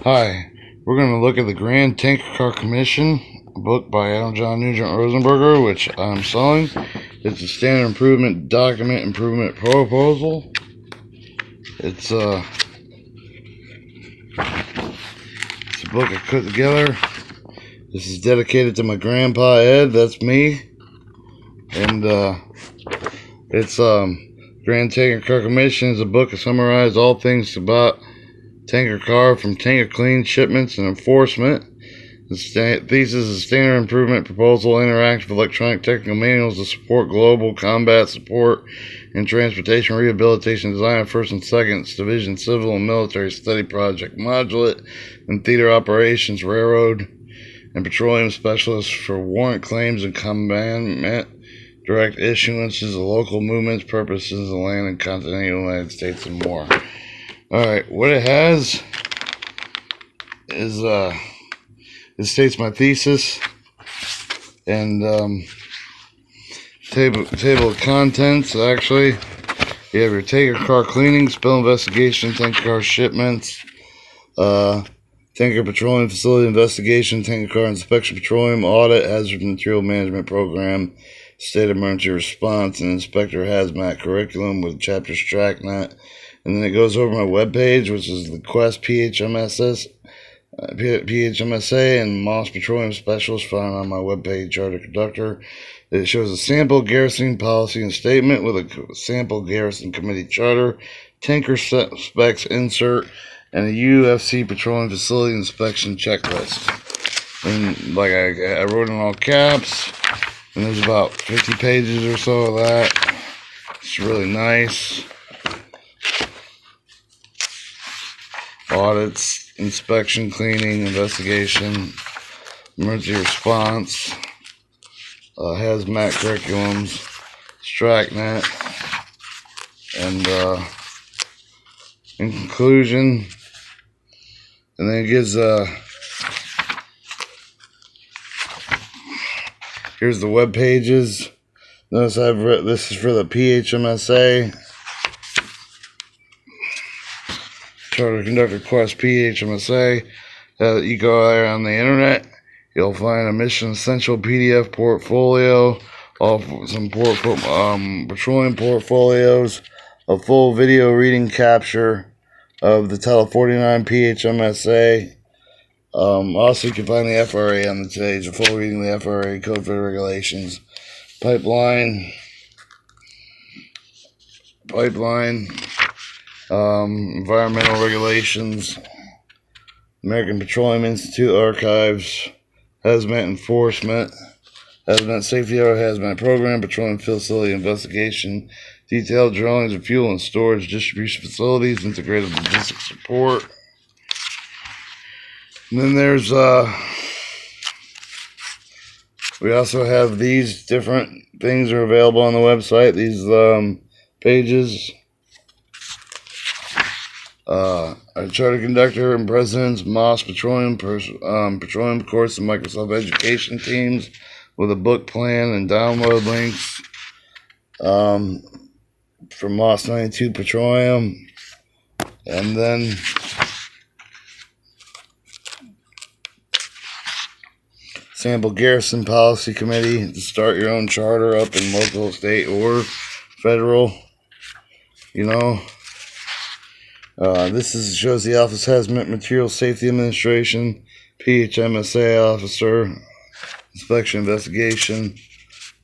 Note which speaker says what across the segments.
Speaker 1: Hi, we're going to look at the Grand Tanker Car Commission, a book by Adam John Nugent Rosenberger, which I'm selling. It's a standard improvement document improvement proposal. It's a book I put together. This is dedicated to my grandpa Ed, that's me. And it's Grand Tanker Car Commission is a book that summarizes all things about tanker car, from tanker clean, shipments, and enforcement. The thesis is a standard improvement proposal, interactive electronic technical manuals to support global combat support and transportation rehabilitation design of 1st and 2nd Division Civil and Military Study Project, Modulate and Theater Operations, Railroad and Petroleum Specialists for warrant claims and commandment, direct issuances of local movements, purposes of land and continental United States, and more. Alright, what it has is it states my thesis and table of contents. Actually, you have your tanker car cleaning, spill investigation, tanker car shipments, tanker petroleum facility investigation, tanker car inspection, petroleum audit, hazard material management program, state emergency response, and inspector hazmat curriculum with chapter StracNet. And then it goes over my webpage, which is the Quest PHMSA and Moss Petroleum Specialist, found on my webpage, Charter Conductor. It shows a sample garrison policy and statement with a sample garrison committee charter, tanker specs insert, and a UFC petroleum facility inspection checklist. And like I wrote in all caps, and there's about 50 pages or so of that. It's really nice. Audits, inspection, cleaning, investigation, emergency response, hazmat curriculums, StracNet, and in conclusion, and then it gives here's the web pages. Notice I've written this is for the PHMSA. Charter Conductor Quest PHMSA. You go there on the internet, you'll find a Mission Essential PDF portfolio, some petroleum portfolios, a full video reading capture of the Tele 49 PHMSA. Also, you can find the FRA on the page, a full reading of the FRA Code for Regulations, pipeline. Environmental regulations, American Petroleum Institute archives, hazmat enforcement, hazmat safety or hazmat program, petroleum facility investigation, detailed drawings of fuel and storage distribution facilities, integrated logistics support. And then there's we also have these different things are available on the website. These pages. Our charter conductor and presidents, Moss Petroleum, Petroleum course, and Microsoft Education teams with a book plan and download links from Moss 92 Petroleum. And then sample garrison policy committee to start your own charter up in local, state, or federal. You know. This shows the Office Hazmat Material Safety Administration, PHMSA officer, inspection investigation,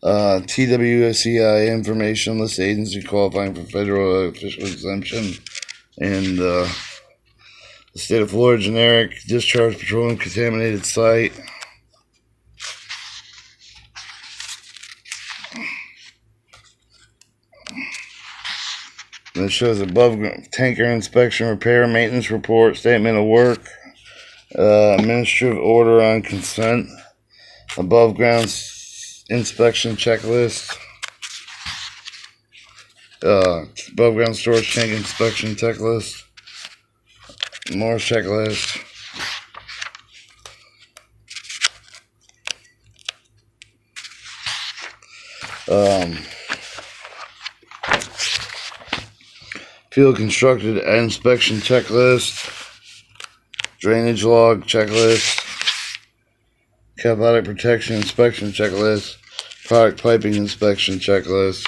Speaker 1: TWSCI information, list agency qualifying for federal official exemption, and the state of Florida generic discharge petroleum contaminated site. And it shows above tanker inspection, repair, maintenance report, statement of work, administrative order on consent, above ground inspection checklist, above ground storage tank inspection checklist, more checklist. Field constructed inspection checklist, drainage log checklist, cathodic protection inspection checklist, product piping inspection checklist,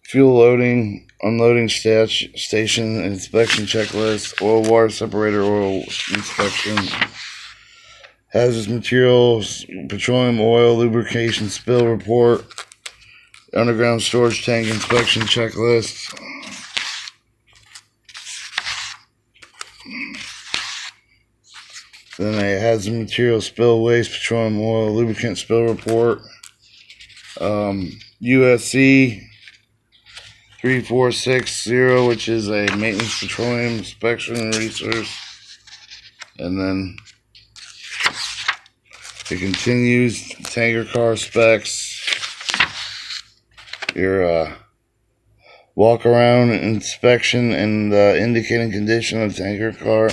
Speaker 1: fuel loading, unloading station inspection checklist, oil water separator oil inspection, hazardous materials, petroleum oil lubrication spill report, underground storage tank inspection checklist, then a hazardous material spill waste, petroleum oil lubricant spill report, USC 3460, which is a maintenance petroleum inspection and research. And then it continues, tanker car specs, your walk around inspection and indicating condition of tanker car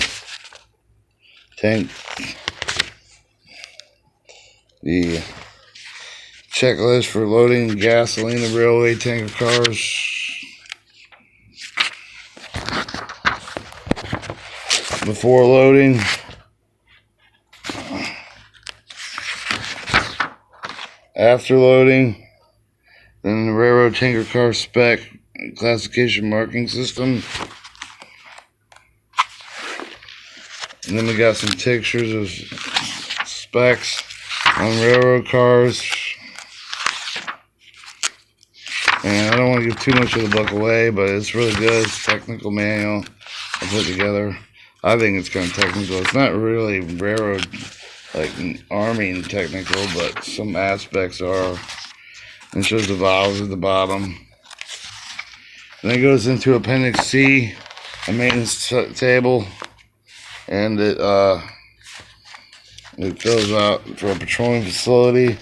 Speaker 1: tank, the checklist for loading gasoline and railway tanker cars, before loading, after loading, then the railroad tanker car spec classification marking system, and then we got some pictures of specs on railroad cars. And I don't want to give too much of the book away, but it's really good. It's a technical manual I put together. I think it's kind of technical. It's not really railroad, like arming technical, but some aspects are. And it shows the valves at the bottom. Then it goes into Appendix C, a maintenance table, and it goes out for a petroleum facility,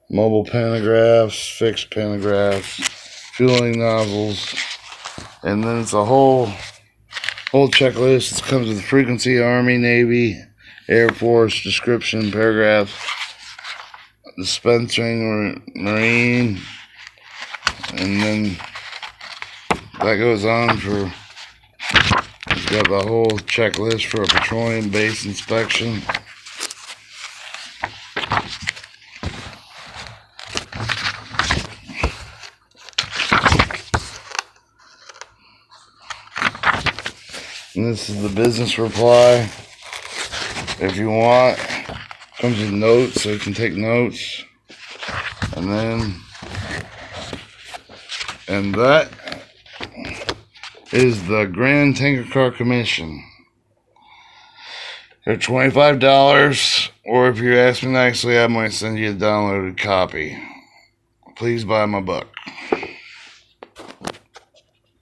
Speaker 1: mobile pantographs, fixed pantographs, fueling nozzles, and then it's a whole checklist. It comes with frequency, Army, Navy, Air Force, description, paragraph, dispensing, Marine, and then that goes on for, it's got the whole checklist for a petroleum base inspection. And this is the business reply. If you want, comes with notes, so you can take notes. And that is the Grand Tanker Car Commission. They're $25, or if you ask me nicely, I might send you a downloaded copy. Please buy my book.